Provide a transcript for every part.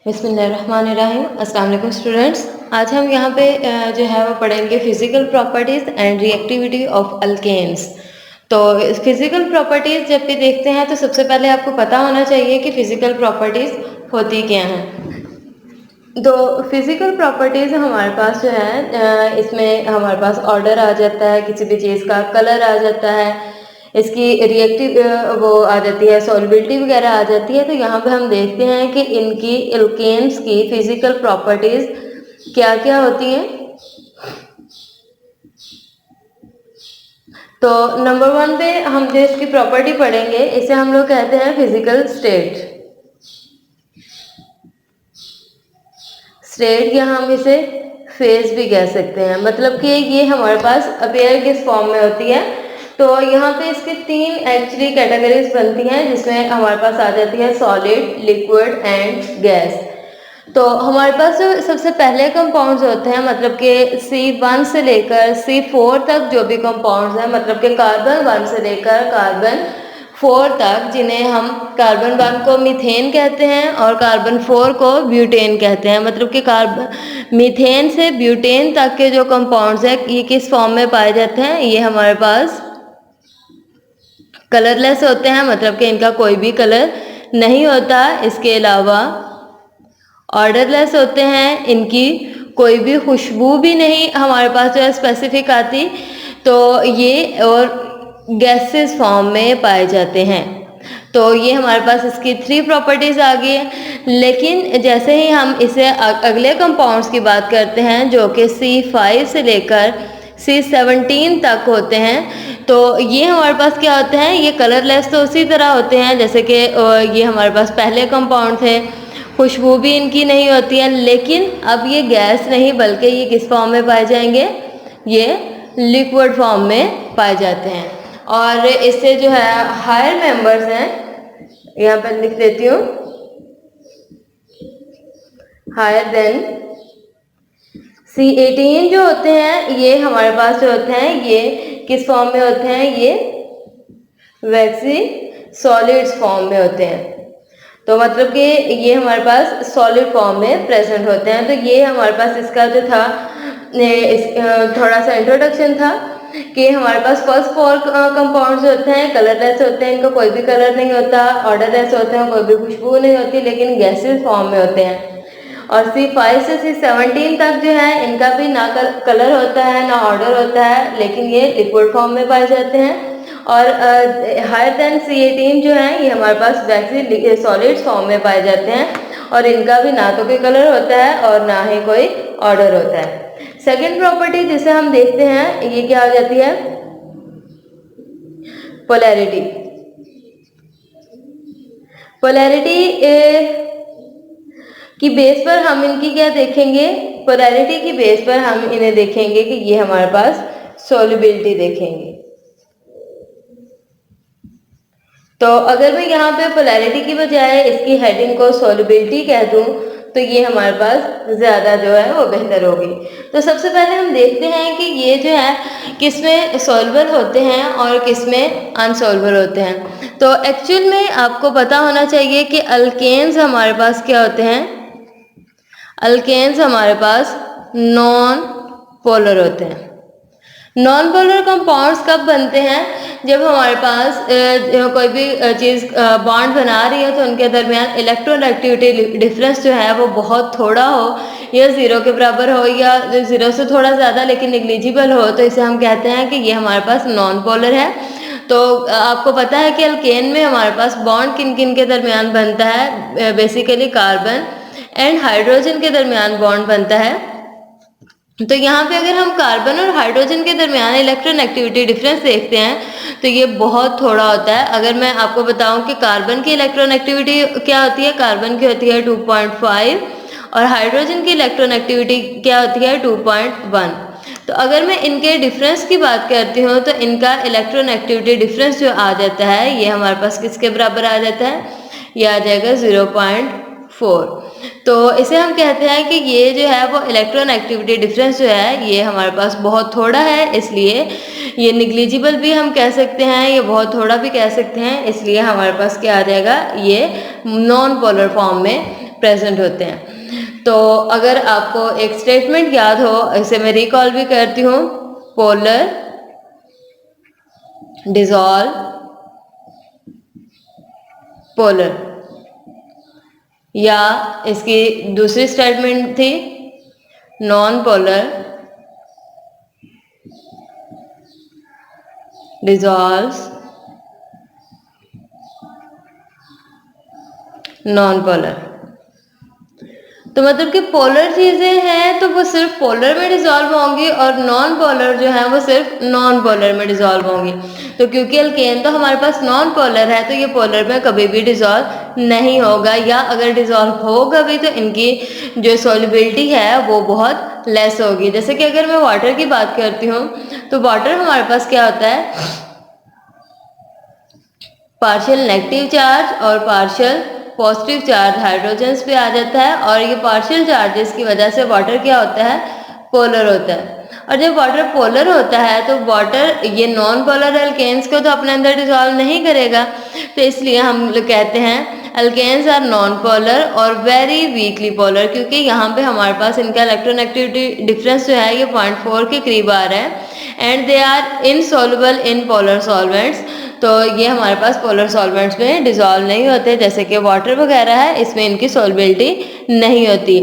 बिस्मिल्लाहिर्रहमानिर्रहीम। अस्सलाम वालेकुम स्टूडेंट्स। आज हम यहाँ पे जो है वो पढ़ेंगे physical properties and reactivity of alkanes. तो फिजिकल प्रॉपर्टीज़ जब भी देखते हैं तो सबसे पहले आपको पता होना चाहिए कि फिजिकल प्रॉपर्टीज़ होती क्या हैं। तो फिजिकल प्रॉपर्टीज़ हमारे पास जो है इसमें हमारे पास ऑर्डर आ जाता है, किसी भी चीज़ का कलर आ जाता है, इसकी रिएक्टिव वो आ जाती है, सॉल्युबिलिटी वगैरह आ जाती है। तो यहाँ पे हम देखते हैं कि इनकी एल्केन्स की फिजिकल प्रॉपर्टीज़ क्या क्या होती हैं। तो नंबर 1 पे हम जो इसकी प्रॉपर्टी पढ़ेंगे इसे हम लोग कहते हैं फिजिकल स्टेट। स्टेट या हम इसे फेज भी कह सकते हैं, मतलब कि ये हमारे पास अपेयर किस फॉर्म में होती है। तो यहाँ पे इसकी 3 एक्चुअली कैटेगरीज बनती हैं, जिसमें हमारे पास आ जाती है सॉलिड, लिक्विड एंड गैस। तो हमारे पास जो सबसे पहले कंपाउंड्स होते हैं, मतलब कि C1 से लेकर C4 तक जो भी कंपाउंड्स हैं, मतलब कि कार्बन 1 से लेकर कार्बन 4 तक, जिन्हें हम कार्बन 1 को मीथेन कहते हैं और कार्बन 4 को ब्यूटेन कहते हैं। मतलब कि कार्बन मीथेन से ब्यूटेन तक के जो कंपाउंड्स हैं ये किस फॉर्म में पाए जाते हैं, ये हमारे पास कलरलेस होते हैं, मतलब कि इनका कोई भी कलर नहीं होता। इसके अलावा ऑर्डरलेस होते हैं, इनकी कोई भी खुशबू भी नहीं हमारे पास जो है स्पेसिफिक आती। तो ये और गैसेस फॉर्म में पाए जाते हैं। तो ये हमारे पास इसकी 3 प्रॉपर्टीज़ आ गई है। लेकिन जैसे ही हम इसे अगले कंपाउंड्स की बात करते हैं जो कि C5 से लेकर C17 तक होते हैं, तो ये हमारे पास क्या होते हैं, ये कलरलेस तो उसी तरह होते हैं जैसे कि ये हमारे पास पहले कंपाउंड थे। खुशबू भी इनकी नहीं होती है, लेकिन अब ये गैस नहीं बल्कि ये किस फॉर्म में पाए जाएंगे, ये लिक्विड फॉर्म में पाए जाते हैं। और इससे जो है हायर मेंबर्स हैं, यहाँ पर लिख देती हूँ, हायर देन C18 जो होते हैं ये हमारे पास जो होते हैं ये किस फॉर्म में होते हैं, ये वैक्सी सॉलिड्स फॉर्म में होते हैं। तो मतलब कि ये हमारे पास सॉलिड फॉर्म में प्रेजेंट होते हैं। तो ये हमारे पास इसका जो था थोड़ा सा इंट्रोडक्शन था कि हमारे पास फर्स्ट 4 कंपाउंड्स होते हैं कलरलेस होते हैं, इनका कोई भी कलर नहीं होता, ऑर्डरलेस होते हैं, कोई भी खुशबू नहीं होती, लेकिन गैसेस फॉर्म में होते हैं। और C5 से C17 तक जो है इनका भी ना कलर होता है ना ऑर्डर होता है, लेकिन ये लिक्विड फॉर्म में पाए जाते हैं। और हायर देन C18 जो है ये हमारे पास वैक्सी सॉलिड्स फॉर्म में पाए जाते हैं, और इनका भी ना तो कोई कलर होता है और ना ही कोई ऑर्डर होता है। सेकेंड प्रॉपर्टी जिसे हम देखते हैं ये क्या हो जाती है, पोलैरिटी। पोलैरिटी की बेस पर हम इनकी क्या देखेंगे, पोलैरिटी की बेस पर हम इन्हें देखेंगे कि ये हमारे पास सॉल्युबिलिटी देखेंगे। तो अगर मैं यहाँ पे पोलैरिटी की बजाय इसकी हेडिंग को सॉल्युबिलिटी कह दूँ तो ये हमारे पास ज़्यादा जो है वो बेहतर होगी। तो सबसे पहले हम देखते हैं कि ये जो है किसमें सॉल्युबल होते हैं और किसमें अनसॉल्युबल होते हैं। तो एक्चुअल में आपको पता होना चाहिए कि अल्केन्स हमारे पास क्या होते हैं, अल्केन्स हमारे पास नॉन पोलर होते हैं। नॉन पोलर कंपाउंड्स कब बनते हैं, जब हमारे पास कोई भी चीज़ बॉन्ड बना रही है तो उनके दरमियान इलेक्ट्रोनेगेटिविटी डिफरेंस जो है वो बहुत थोड़ा हो, या 0 के बराबर हो, या 0 से थोड़ा ज़्यादा लेकिन निग्लिजिबल हो, तो इसे हम कहते हैं कि ये हमारे पास नॉन पोलर है। तो आपको पता है कि अल्केन में हमारे पास बॉन्ड किन किन के दरमियान बनता है, बेसिकली कार्बन एंड हाइड्रोजन के दरमियान बॉन्ड बनता है। तो यहाँ पे अगर हम कार्बन और हाइड्रोजन के दरमियान इलेक्ट्रोनेगेटिविटी डिफरेंस देखते हैं तो ये बहुत थोड़ा होता है। अगर मैं आपको बताऊं कि कार्बन की इलेक्ट्रोनेगेटिविटी क्या होती है, कार्बन की होती है 2.5 और हाइड्रोजन की इलेक्ट्रोनेगेटिविटी क्या होती है 2.1। तो अगर मैं इनके डिफरेंस की बात करती हूँ तो इनका इलेक्ट्रोनेगेटिविटी डिफरेंस जो आ जाता है ये हमारे पास किसके बराबर आ जाता है, ये आ जाएगा 0.4। तो इसे हम कहते हैं कि ये जो है वो इलेक्ट्रोनेगेटिविटी डिफरेंस जो है ये हमारे पास बहुत थोड़ा है, इसलिए ये निग्लिजिबल भी हम कह सकते हैं, ये बहुत थोड़ा भी कह सकते हैं, इसलिए हमारे पास क्या आ जाएगा, ये नॉन पोलर फॉर्म में प्रेजेंट होते हैं। तो अगर आपको एक स्टेटमेंट याद हो, इसे मैं रिकॉल भी करती हूँ, पोलर डिसॉल्व पोलर, या इसकी दूसरी स्टेटमेंट थी non polar dissolves non polar. तो मतलब कि पोलर चीजें हैं तो वो सिर्फ पोलर में डिसॉल्व होंगी और नॉन पोलर जो है वो सिर्फ नॉन पोलर में डिसॉल्व होंगी। तो क्योंकि अल्केन तो हमारे पास नॉन पोलर है तो ये पोलर में कभी भी डिसॉल्व नहीं होगा, या अगर डिसॉल्व होगा भी तो इनकी जो सॉल्युबिलिटी है वो बहुत लेस होगी। जैसे कि अगर मैं वाटर की बात करती हूँ तो वाटर हमारे पास क्या होता है, पार्शियल नेगेटिव चार्ज और पार्शियल पॉजिटिव चार्ज हाइड्रोजन्स पे आ जाता है, और ये पार्शियल चार्जेस की वजह से वाटर क्या होता है, पोलर होता है। और जब वाटर पोलर होता है तो वाटर ये नॉन पोलर अल्केन्स को तो अपने अंदर डिसॉल्व नहीं करेगा, तो इसलिए हम लोग कहते हैं अल्केन्स आर नॉन पोलर और वेरी वीकली पोलर, क्योंकि यहाँ पे हमारे पास इनका इलेक्ट्रोनेगेटिविटी डिफरेंस जो है ये 0.4 के करीब आ रहा है, and they are insoluble in polar solvents. तो ये हमारे पास पोलर सॉल्वेंट्स में डिसॉल्व नहीं होते, जैसे कि वाटर वगैरह है इसमें इनकी सॉल्युबिलिटी नहीं होती।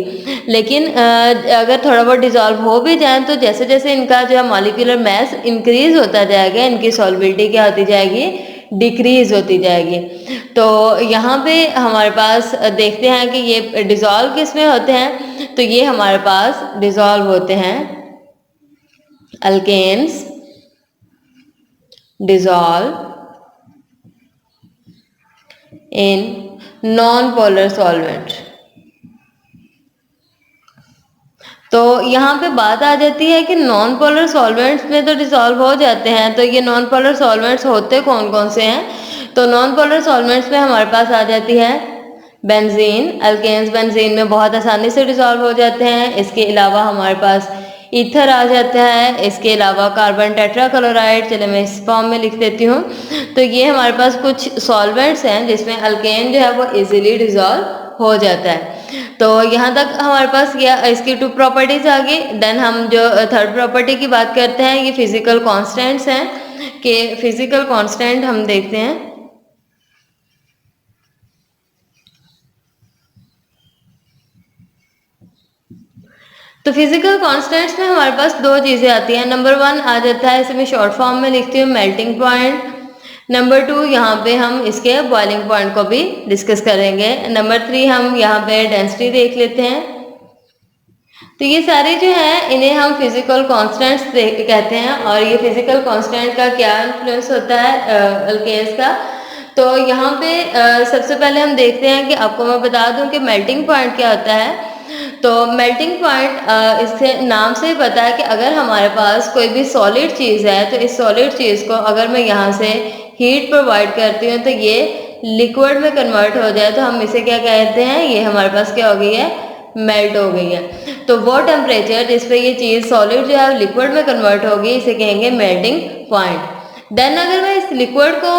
लेकिन अगर थोड़ा बहुत डिसॉल्व हो भी जाए तो जैसे जैसे इनका जो है मॉलिक्यूलर मास इंक्रीज होता जाएगा, इनकी सॉल्युबिलिटी क्या होती जाएगी, डिक्रीज होती जाएगी। तो यहाँ पे हमारे पास देखते हैं कि ये डिसॉल्व किस में होते हैं, तो ये हमारे पास डिसॉल्व होते हैं alkanes dissolve in non polar solvent. तो यहाँ पे बात आ जाती है कि नॉन पोलर सॉल्वेंट्स में तो डिसॉल्व हो जाते हैं, तो ये नॉन पोलर सॉल्वेंट्स होते कौन कौन से हैं, तो नॉन पोलर सॉल्वेंट्स में हमारे पास आ जाती है बेंजीन। अल्केन्स बेंजीन में बहुत आसानी से डिसॉल्व हो जाते हैं। इसके अलावा हमारे पास ईथर आ जाता है, इसके अलावा कार्बन टेट्राक्लोराइड, चले मैं इस फॉर्म में लिख देती हूँ। तो ये हमारे पास कुछ सॉल्वेंट्स हैं जिसमें अल्केन जो है वो इजीली डिसॉल्व हो जाता है। तो यहाँ तक हमारे पास ये इसकी 2 प्रॉपर्टीज आ गई। देन हम जो थर्ड प्रॉपर्टी की बात करते हैं, ये फिजिकल कांस्टेंट्स हैं, कि फिजिकल कांस्टेंट हम देखते हैं। तो फिजिकल कांस्टेंट्स में हमारे पास 2 चीज़ें आती हैं। नंबर 1 आ जाता है, इसे मैं शॉर्ट फॉर्म में लिखती हूँ, मेल्टिंग पॉइंट। नंबर 2 यहाँ पे हम इसके बॉइलिंग पॉइंट को भी डिस्कस करेंगे। नंबर 3 हम यहाँ पे डेंसिटी देख लेते हैं। तो ये सारे जो हैं इन्हें हम फिजिकल कांस्टेंट्स कहते हैं, और ये फिजिकल कांस्टेंट का क्या इन्फ्लुएंस होता है अल्केन्स का। तो यहाँ पे सबसे पहले हम देखते हैं कि आपको मैं बता दूं कि मेल्टिंग पॉइंट क्या होता है। तो मेल्टिंग पॉइंट इससे नाम से ही पता है कि अगर हमारे पास कोई भी सॉलिड चीज़ है तो इस सॉलिड चीज़ को अगर मैं यहाँ से हीट प्रोवाइड करती हूँ तो ये लिक्विड में कन्वर्ट हो जाए तो हम इसे क्या कहते हैं, ये हमारे पास क्या हो गई है, मेल्ट हो गई है। तो वो टेम्परेचर जिस पे ये चीज़ सॉलिड जो है लिक्विड में कन्वर्ट होगी इसे कहेंगे मेल्टिंग पॉइंट। देन अगर मैं इस लिक्विड को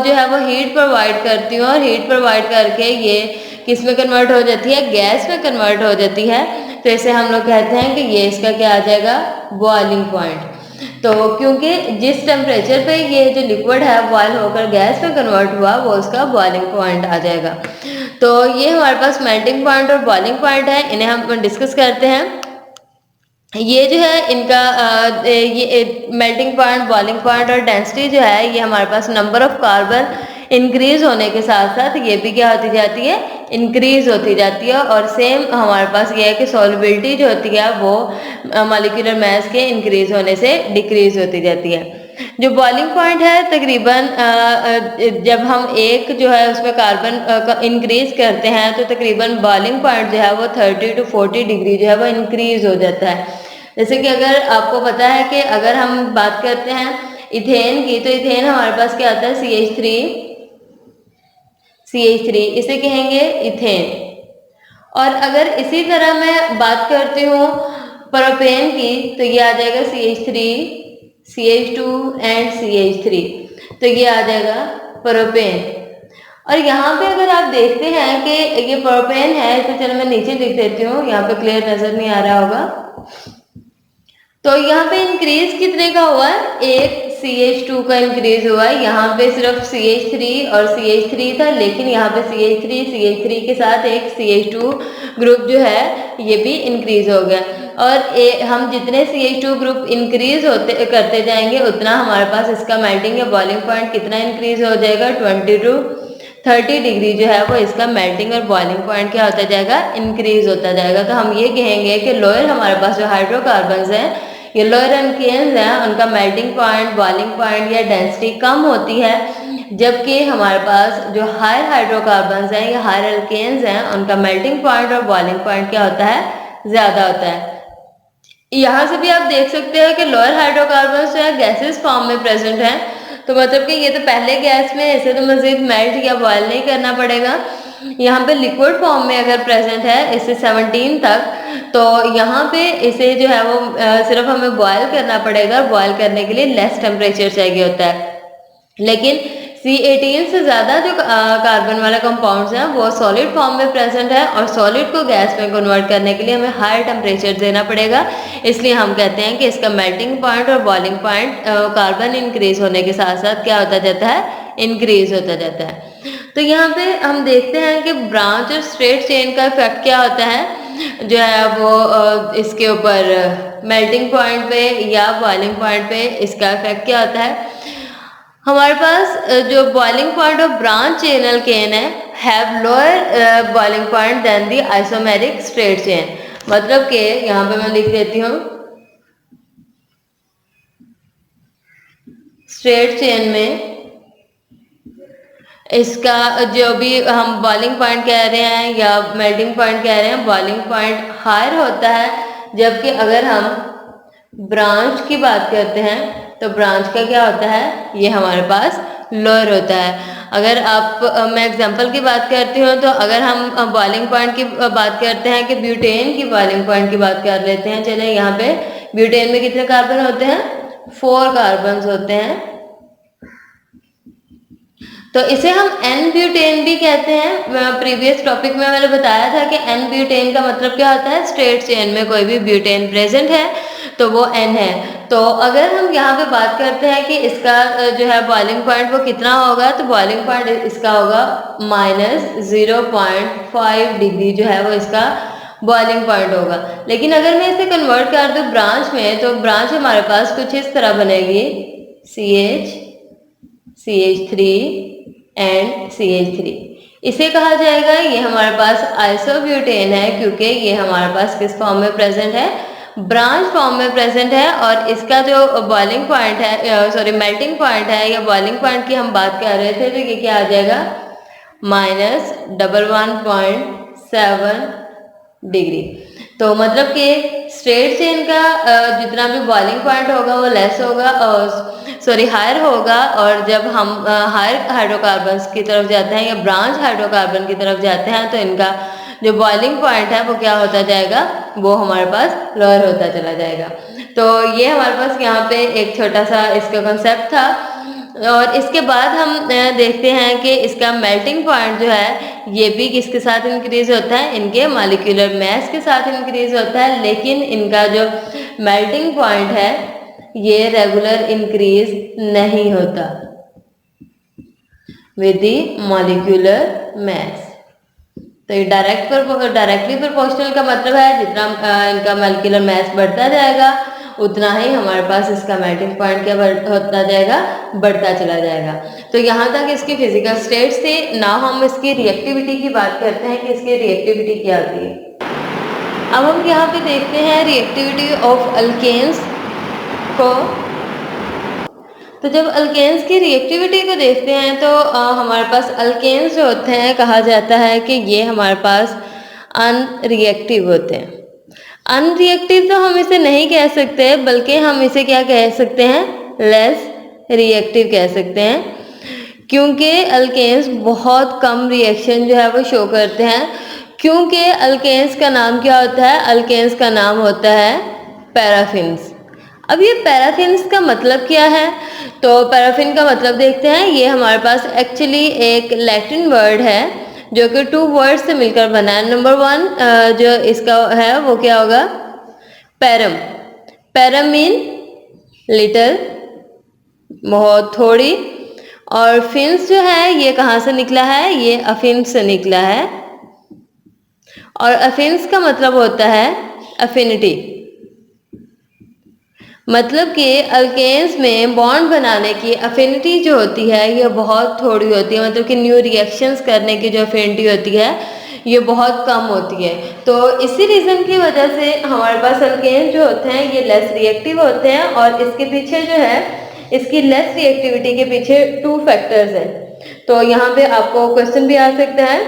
जो है वो हीट प्रोवाइड करती हूँ और हीट प्रोवाइड करके ये किस में कन्वर्ट हो जाती है, गैस में कन्वर्ट हो जाती है, तो इसे हम लोग कहते हैं कि ये इसका क्या आ जाएगा, बॉइलिंग पॉइंट। तो क्योंकि जिस टेम्परेचर पे ये जो लिक्विड है बॉयल होकर गैस में कन्वर्ट हुआ वो उसका बॉइलिंग पॉइंट आ जाएगा। तो ये हमारे पास मेल्टिंग पॉइंट और बॉइलिंग पॉइंट है, इन्हें हम डिस्कस करते हैं। ये जो है इनका ये मेल्टिंग पॉइंट, बॉइलिंग पॉइंट और डेंसिटी जो है ये हमारे पास नंबर ऑफ कार्बन इंक्रीज होने के साथ साथ ये भी क्या होती जाती है, इंक्रीज होती जाती है। और सेम हमारे पास ये है कि सॉल्युबिलिटी जो होती है वो मॉलिक्यूलर मास के इंक्रीज होने से डिक्रीज होती जाती है। जो बॉइलिंग पॉइंट है तकरीबन जब हम एक जो है उसमें कार्बन इंक्रीज करते हैं तो तकरीबन बॉइलिंग पॉइंट जो है वो 30 to 40 डिग्री जो है वो इंक्रीज हो जाता है। जैसे कि अगर आपको पता है कि अगर हम बात करते हैं इथेन की, तो इथेन हमारे पास क्या आता है, CH3, इसे कहेंगे इथेन। और अगर इसी तरह मैं बात करती हूँ प्रोपेन की तो ये आ जाएगा CH3, CH2 एंड CH3, तो ये आ जाएगा प्रोपेन। और यहाँ पे अगर आप देखते हैं कि ये प्रोपेन है, तो चलो मैं नीचे लिख देती हूँ, यहाँ पे क्लियर नजर नहीं आ रहा होगा। तो यहाँ पे इंक्रीज कितने का हुआ है, एक CH2 का इंक्रीज हुआ है। यहाँ पे सिर्फ CH3 और CH3 था, लेकिन यहाँ पे CH3 के साथ एक CH2 ग्रुप जो है ये भी इंक्रीज हो गया। और हम जितने CH2 ग्रुप इंक्रीज होते करते जाएंगे उतना हमारे पास इसका मेल्टिंग या बॉइलिंग पॉइंट कितना इंक्रीज हो जाएगा, 20 to 30 डिग्री जो है वो इसका मेल्टिंग और बॉइलिंग पॉइंट क्या होता जाएगा, इंक्रीज होता जाएगा। तो हम ये कहेंगे कि लोअर हमारे पास जो हाइड्रोकार्बन्स हैं, ये लोअर एल्केन्स हैं, उनका मेल्टिंग पॉइंट, बॉइलिंग पॉइंट या डेंसिटी कम होती है, जबकि हमारे पास जो हायर हाइड्रोकार्बन्स हैं या हायर एल्केन्स हैं, उनका मेल्टिंग पॉइंट और बॉइलिंग पॉइंट क्या होता है, ज्यादा होता है। यहाँ से भी आप देख सकते हैं कि लोअर हाइड्रोकार्बन्स जो है गैसेस फॉर्म में प्रेजेंट हैं, तो मतलब कि ये तो पहले गैस में, इसे तो मजीद मेल्ट या बॉयल नहीं करना पड़ेगा। यहाँ पे लिक्विड फॉर्म में अगर प्रेजेंट है इसे 17 तक, तो यहाँ पे इसे जो है वो सिर्फ हमें बॉयल करना पड़ेगा। बॉयल करने के लिए लेस टेम्परेचर चाहिए होता है, लेकिन C18 से ज़्यादा जो कार्बन वाले कंपाउंड्स हैं वो सॉलिड फॉर्म में प्रेजेंट है, और सॉलिड को गैस में कन्वर्ट करने के लिए हमें हायर टेम्परेचर देना पड़ेगा। इसलिए हम कहते हैं कि इसका मेल्टिंग पॉइंट और बॉइलिंग पॉइंट कार्बन इंक्रीज होने के साथ साथ क्या होता जाता है, इंक्रीज होता जाता है। तो यहाँ पे हम देखते हैं कि ब्रांच और स्ट्रेट चेन का इफेक्ट क्या होता है जो है वो इसके ऊपर मेल्टिंग पॉइंट पे या बॉइलिंग पॉइंट पे इसका इफेक्ट क्या होता है। हमारे पास जो boiling point of branch chain alkane है lower boiling point than the isomeric straight chain. मतलब कि यहाँ पे मैं लिख देती हूँ, स्ट्रेट चेन में इसका जो भी हम बॉइलिंग पॉइंट कह रहे हैं या मेल्टिंग पॉइंट कह रहे हैं, बॉइलिंग पॉइंट हायर होता है, जबकि अगर हम ब्रांच की बात करते हैं तो ब्रांच का क्या होता है, ये हमारे पास लोअर होता है। अगर आप मैं एग्जांपल की बात करती हूँ, तो अगर हम बॉइलिंग पॉइंट की बात करते हैं कि ब्यूटेन की बॉइलिंग पॉइंट की बात कर लेते हैं। चले यहाँ पे ब्यूटेन में कितने कार्बन होते हैं, 4 कार्बन होते हैं, तो इसे हम एन ब्यूटेन भी कहते हैं। प्रीवियस टॉपिक में मैंने बताया था कि एन ब्यूटेन का मतलब क्या होता है, स्ट्रेट चेन में कोई भी ब्यूटेन प्रेजेंट है तो वो एन है। तो अगर हम यहाँ पे बात करते हैं कि इसका जो है बॉइलिंग पॉइंट वो कितना होगा, तो बॉइलिंग पॉइंट इसका होगा -0.5 डिग्री जो है वो इसका बॉइलिंग पॉइंट होगा। लेकिन अगर मैं इसे कन्वर्ट कर दूँ ब्रांच में, तो ब्रांच हमारे पास कुछ इस तरह बनेगी, CH3 एंड CH3। इसे कहा जाएगा, ये हमारे पास आइसोब्यूटेन है, क्योंकि ये हमारे पास किस फॉर्म में प्रेजेंट है, ब्रांच फॉर्म में प्रेजेंट है। और इसका जो बॉइलिंग पॉइंट है, सॉरी मेल्टिंग पॉइंट है या बॉइलिंग पॉइंट की हम बात कर रहे थे, तो ये क्या आ जाएगा, -11.7 डिग्री। तो मतलब कि स्ट्रेट चेन का जितना भी बॉइलिंग पॉइंट होगा वो लेस होगा, और हायर होगा, और जब हम हायर हाइड्रोकार्बन्स की तरफ जाते हैं या ब्रांच हाइड्रोकार्बन की तरफ जाते हैं, तो इनका जो बॉइलिंग पॉइंट है वो क्या होता जाएगा, वो हमारे पास लोअर होता चला जाएगा। तो ये हमारे पास यहाँ पे एक छोटा सा इसका कंसेप्ट था। और इसके बाद हम देखते हैं कि इसका मेल्टिंग पॉइंट जो है ये भी किसके साथ इंक्रीज होता है, इनके मॉलिक्यूलर मास के साथ इंक्रीज होता है, लेकिन इनका जो मेल्टिंग पॉइंट है ये रेगुलर इंक्रीज नहीं होता विद द मॉलिक्यूलर मास। तो ये डायरेक्टली प्रोपोर्शनल का मतलब है जितना इनका मॉलिक्यूलर मास बढ़ता जाएगा उतना ही हमारे पास इसका मेल्टिंग पॉइंट क्या होता जाएगा, बढ़ता चला जाएगा। तो यहाँ तक इसकी फिजिकल स्टेट से। नाउ हम इसकी रिएक्टिविटी की बात करते हैं कि इसकी रिएक्टिविटी क्या होती है। अब हम यहाँ पे देखते हैं रिएक्टिविटी ऑफ अल्केन्स को। तो जब अल्केन्स की रिएक्टिविटी को देखते हैं तो हमारे पास अल्केन्स जो होते हैं, कहा जाता है कि ये हमारे पास अनरिएक्टिव होते हैं। अनरिएक्टिव तो हम इसे नहीं कह सकते, बल्कि हम इसे क्या कह सकते हैं, लेस रिएक्टिव कह सकते हैं, क्योंकि अल्केन्स बहुत कम रिएक्शन जो है वो शो करते हैं। क्योंकि अल्केन्स का नाम क्या होता है, अल्केन्स का नाम होता है पैराफिन्स। अब ये पैराफिन्स का मतलब क्या है? तो पैराफिन का मतलब देखते हैं। ये हमारे पास एक्चुअली एक लैटिन वर्ड है जो कि 2 वर्ड से मिलकर बना है। नंबर 1 जो इसका है वो क्या होगा? पैरम। पैरम मीन लिटिल, बहुत, थोड़ी। और फिन्स जो है ये कहाँ से निकला है? ये अफिन्स से निकला है। और अफिन्स का मतलब होता है अफिनिटी, मतलब कि अल्केन्स में बॉन्ड बनाने की अफिनिटी जो होती है ये बहुत थोड़ी होती है, मतलब कि न्यू रिएक्शंस करने की जो अफिनिटी होती है ये बहुत कम होती है। तो इसी रीज़न की वजह से हमारे पास अल्केन्स जो होते हैं ये लेस रिएक्टिव होते हैं। और इसके पीछे जो है, इसकी लेस रिएक्टिविटी के पीछे 2 फैक्टर्स हैं। तो यहाँ पे आपको क्वेश्चन भी आ सकता है,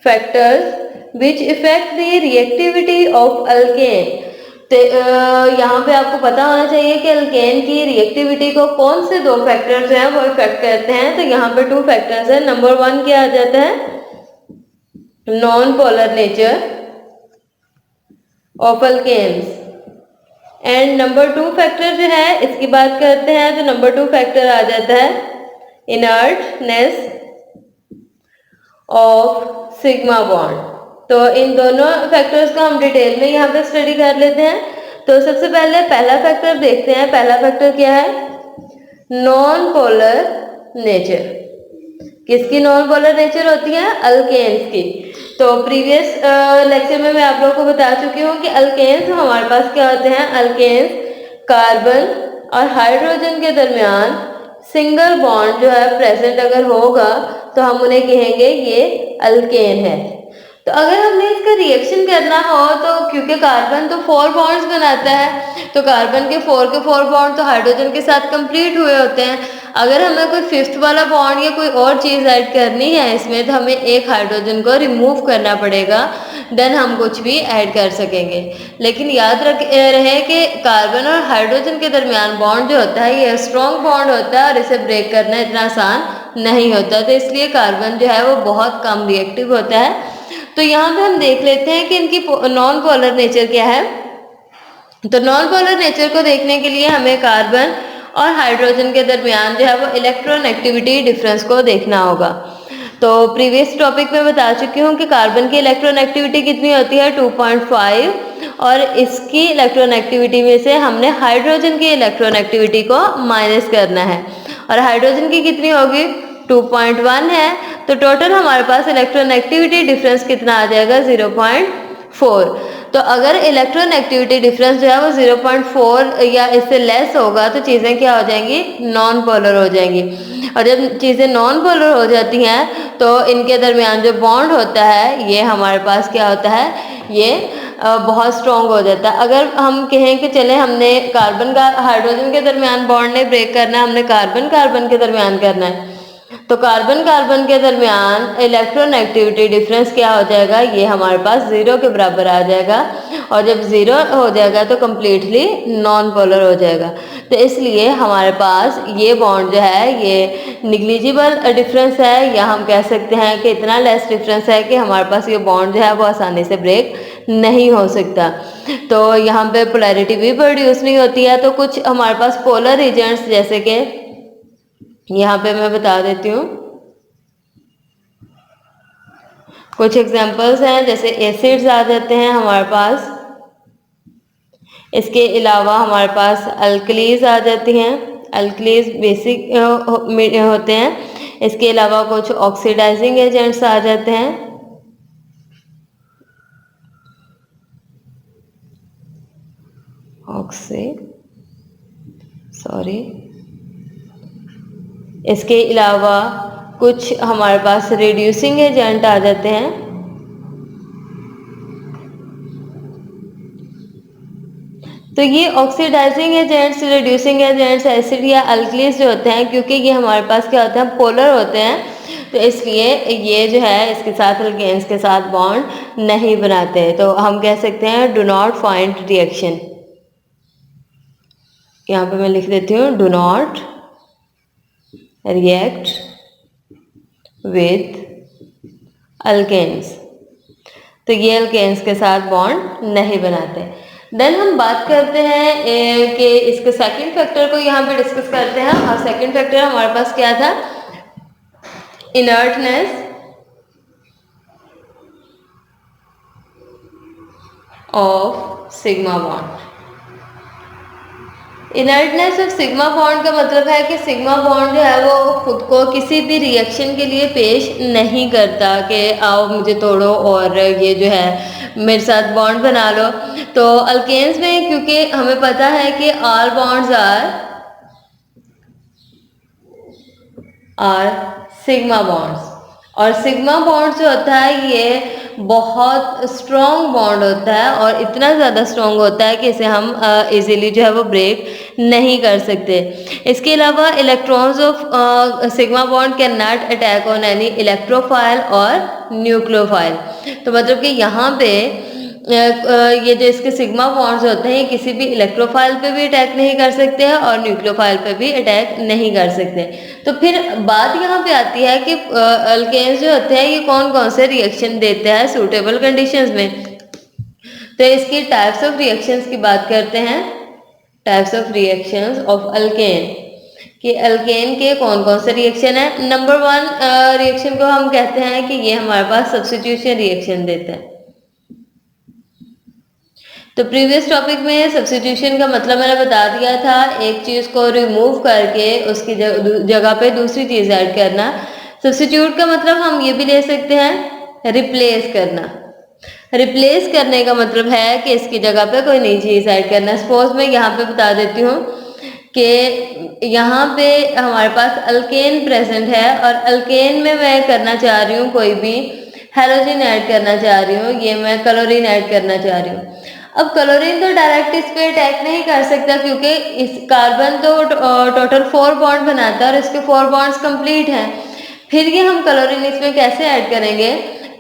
factors which effect the reactivity of alkane. तो यहाँ पे आपको पता होना चाहिए कि अल्केन की रिएक्टिविटी को कौन से 2 फैक्टर्स हैं वो इफेक्ट करते हैं। तो यहाँ पे 2 फैक्टर्स हैं। नंबर 1 क्या आ जाता है? Non polar nature of alkanes. And number 2 factor जो है इसकी बात करते हैं तो नंबर 2 फैक्टर आ जाता है इनर्टनेस ऑफ सिग्मा बॉन्ड। तो इन दोनों फैक्टर्स को हम डिटेल में यहाँ पे स्टडी कर लेते हैं। तो सबसे पहले पहला फैक्टर देखते हैं। पहला फैक्टर क्या है? Non polar nature. किसकी नॉन पोलर नेचर होती है? अल्केन्स की। तो प्रीवियस लेक्चर में मैं आप लोगों को बता चुकी हूँ कि अल्केन्स हमारे पास क्या होते हैं? अल्केन्स कार्बन और हाइड्रोजन के दरमियान सिंगल बॉन्ड जो है प्रेजेंट अगर होगा तो हम उन्हें कहेंगे ये अल्केन है। तो अगर हमने इसका रिएक्शन करना हो तो क्योंकि कार्बन तो 4 बॉन्ड्स बनाता है तो कार्बन के 4 बॉन्ड तो हाइड्रोजन के साथ कंप्लीट हुए होते हैं। अगर हमें कोई 5th वाला बॉन्ड या कोई और चीज़ ऐड करनी है इसमें तो हमें एक हाइड्रोजन को रिमूव करना पड़ेगा, देन हम कुछ भी ऐड कर सकेंगे। लेकिन याद रहे कि कार्बन और हाइड्रोजन के दरमियान बॉन्ड जो होता है ये स्ट्रॉन्ग बॉन्ड होता है और इसे ब्रेक करना इतना आसान नहीं होता। तो इसलिए कार्बन जो है वो बहुत कम रिएक्टिव होता है। तो यहाँ पे हम देख लेते हैं कि इनकी नॉन पोलर नेचर क्या है। तो नॉन पोलर नेचर को देखने के लिए हमें कार्बन और हाइड्रोजन के दरमियान जो है वो इलेक्ट्रॉनेगेटिविटी डिफरेंस को देखना होगा। तो प्रीवियस टॉपिक में बता चुकी हूँ कि कार्बन की इलेक्ट्रॉनेगेटिविटी कितनी होती है? 2.5। और इसकी इलेक्ट्रॉनेगेटिविटी में से हमने हाइड्रोजन की इलेक्ट्रॉनेगेटिविटी को माइनस करना है और हाइड्रोजन की कितनी होगी? 2.1 है। तो टोटल हमारे पास इलेक्ट्रॉनेगेटिविटी डिफरेंस कितना आ जाएगा? 0.4। तो अगर इलेक्ट्रॉनेगेटिविटी डिफरेंस जो है वो 0.4 या इससे लेस होगा तो चीज़ें क्या हो जाएंगी? नॉन पोलर हो जाएंगी। और जब चीज़ें नॉन पोलर हो जाती हैं तो इनके दरमियान जो बॉन्ड होता है ये हमारे पास क्या होता है? ये बहुत स्ट्रॉन्ग हो जाता है। अगर हम कहें कि चले हमने कार्बन का हाइड्रोजन के दरमियान बॉन्ड नहीं ब्रेक करना है, हमने कार्बन कार्बन के दरमियान करना है, तो कार्बन कार्बन के दरमियान इलेक्ट्रॉनेगेटिविटी डिफरेंस क्या हो जाएगा? ये हमारे पास 0 के बराबर आ जाएगा। और जब 0 हो जाएगा तो कम्प्लीटली नॉन पोलर हो जाएगा। तो इसलिए हमारे पास ये बॉन्ड जो है ये निग्लिजिबल डिफरेंस है, या हम कह सकते हैं कि इतना लेस डिफरेंस है कि हमारे पास ये बॉन्ड जो है वो आसानी से ब्रेक नहीं हो सकता। तो यहाँ पे पोलैरिटी भी प्रोड्यूस नहीं होती है। तो कुछ हमारे पास पोलर एजेंट्स जैसे कि यहाँ पे मैं बता देती हूँ, कुछ एग्जांपल्स हैं जैसे एसिड्स आ जाते हैं हमारे पास। इसके अलावा हमारे पास अल्कलीज आ जाती हैं। अल्कलीज बेसिक होते हैं। इसके अलावा कुछ ऑक्सीडाइजिंग एजेंट्स आ जाते हैं। इसके अलावा कुछ हमारे पास रिड्यूसिंग एजेंट आ जाते हैं। तो ये oxidising agents, reducing agents, acid या अल्कलीज जो होते हैं, क्योंकि ये हमारे पास क्या होते हैं? पोलर होते हैं, तो इसलिए ये जो है इसके साथ अल्केन्स के साथ बॉन्ड नहीं बनाते। तो हम कह सकते हैं डू नॉट फाइंड रिएक्शन। यहाँ पे मैं लिख देती हूँ do not react with alkanes. तो ये अल्केन्स के साथ बॉन्ड नहीं बनाते। देन हम बात करते हैं कि इसके सेकंड फैक्टर को यहाँ पे डिस्कस करते हैं, और सेकंड फैक्टर हमारे पास क्या था, inertness of sigma bond. Inertness of sigma bond का मतलब है कि सिग्मा बॉन्ड जो है वो खुद को किसी भी रिएक्शन के लिए पेश नहीं करता कि आओ मुझे तोड़ो और ये जो है मेरे साथ बॉन्ड बना लो। तो अल्केन्स में क्योंकि हमें पता है कि all bonds are sigma bonds, और सिग्मा बॉन्ड जो होता है ये बहुत स्ट्रॉन्ग बॉन्ड होता है, और इतना ज़्यादा स्ट्रॉन्ग होता है कि इसे हम इजीली जो है वो ब्रेक नहीं कर सकते। इसके अलावा electrons of sigma bond can not attack on any electrophile और न्यूक्लियोफाइल। तो मतलब कि यहाँ पे ये जो इसके सिग्मा बॉन्ड्स होते हैं किसी भी इलेक्ट्रोफाइल पे भी अटैक नहीं कर सकते हैं और न्यूक्लियोफाइल पे भी अटैक नहीं कर सकते। तो फिर बात यहाँ पे आती है कि अल्केन्स जो होते हैं ये कौन कौन से रिएक्शन देते हैं सूटेबल कंडीशंस में। तो इसकी टाइप्स ऑफ रिएक्शंस की बात करते हैं, types of reactions of alkane, कि अल्केन के कौन कौन से रिएक्शन है। नंबर 1 रिएक्शन को हम कहते हैं कि ये हमारे पास सब्स्टिट्यूशन रिएक्शन देते हैं। तो प्रीवियस टॉपिक में सब्स्टिट्यूशन का मतलब मैंने बता दिया था, एक चीज़ को रिमूव करके उसकी जगह पे दूसरी चीज़ ऐड करना। सब्स्टिट्यूट का मतलब हम ये भी ले सकते हैं रिप्लेस करना। रिप्लेस करने का मतलब है कि इसकी जगह पे कोई नई चीज़ ऐड करना। सपोज मैं यहाँ पे बता देती हूँ कि यहाँ पे हमारे पास अल्केन प्रेजेंट है, और अल्केन में मैं करना चाह रही हूँ कोई भी हेलोजन ऐड करना चाह रही हूँ, ये मैं क्लोरीन ऐड करना चाह रही हूँ। अब क्लोरीन तो डायरेक्ट इस पे अटैक नहीं कर सकता क्योंकि इस कार्बन तो टोटल 4 बॉन्ड बनाता है और इसके 4 बॉन्ड्स कंप्लीट हैं। फिर ये हम क्लोरीन इसमें कैसे ऐड करेंगे?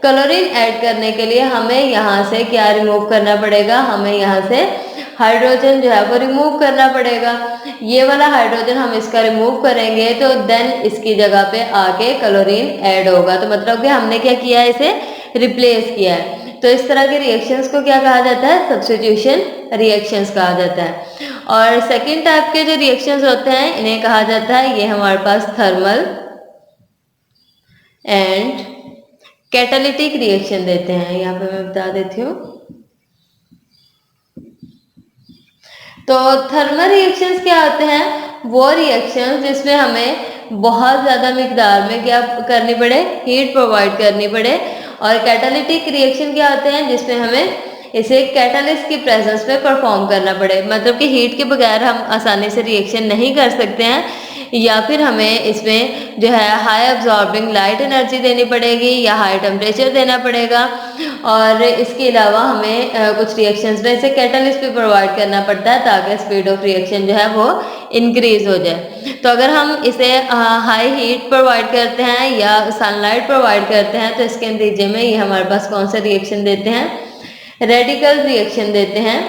क्लोरीन ऐड करने के लिए हमें यहाँ से क्या रिमूव करना पड़ेगा? हमें यहाँ से हाइड्रोजन जो है वो रिमूव करना पड़ेगा। ये वाला हाइड्रोजन हम इसका रिमूव करेंगे तो देन इसकी जगह पे आके क्लोरीन ऐड होगा। तो मतलब कि हमने क्या किया है, इसे रिप्लेस किया है। तो इस तरह के रिएक्शंस को क्या कहा जाता है? सब्स्टिट्यूशन रिएक्शंस कहा जाता है। और सेकेंड टाइप के जो रिएक्शंस होते हैं इन्हें कहा जाता है, ये हमारे पास थर्मल एंड कैटालिटिक रिएक्शन देते हैं। यहाँ पे मैं बता देती हूँ। तो थर्मल रिएक्शंस क्या होते हैं? वो रिएक्शंस जिसमें हमें बहुत ज़्यादा मिकदार में क्या करनी पड़े? हीट प्रोवाइड करनी पड़े। और कैटालिटिक रिएक्शन क्या होते हैं? जिसमें हमें इसे कैटालिस्ट की प्रेजेंस में परफॉर्म करना पड़े, मतलब कि हीट के बगैर हम आसानी से रिएक्शन नहीं कर सकते हैं, या फिर हमें इसमें जो है हाई अब्जॉर्बिंग लाइट एनर्जी देनी पड़ेगी या हाई टेम्परेचर देना पड़ेगा। और इसके अलावा हमें कुछ रिएक्शंस में इसे कैटालिस्ट भी प्रोवाइड करना पड़ता है ताकि स्पीड ऑफ रिएक्शन जो है वो इंक्रीज हो जाए। तो अगर हम इसे हाई हीट प्रोवाइड करते हैं या सनलाइट प्रोवाइड करते हैं तो इसके नतीजे में ये हमारे पास कौन सा रिएक्शन देते हैं? रेडिकल रिएक्शन देते हैं।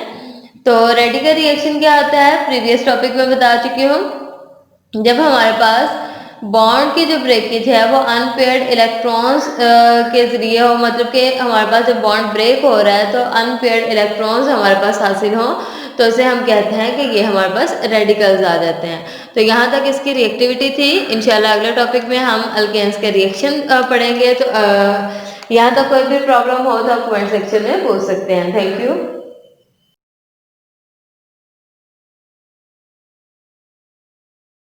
तो रेडिकल रिएक्शन क्या होता है? प्रीवियस टॉपिक में बता चुकी हूँ। जब हमारे पास बॉन्ड की जो ब्रेकेज है वो अनपेयर्ड इलेक्ट्रॉन्स के जरिए हो, मतलब कि हमारे पास जब बॉन्ड ब्रेक हो रहा है तो अनपेयर्ड इलेक्ट्रॉन्स हमारे पास हासिल हो, तो इसे हम कहते हैं कि ये हमारे पास रेडिकल्स आ जाते हैं। तो यहाँ तक इसकी रिएक्टिविटी थी। इंशाल्लाह अगले टॉपिक में हम अल्केन्स के रिएक्शन पढ़ेंगे। तो यहाँ तक कोई भी प्रॉब्लम हो तो आप कमेंट सेक्शन में पूछ सकते हैं। Thank you.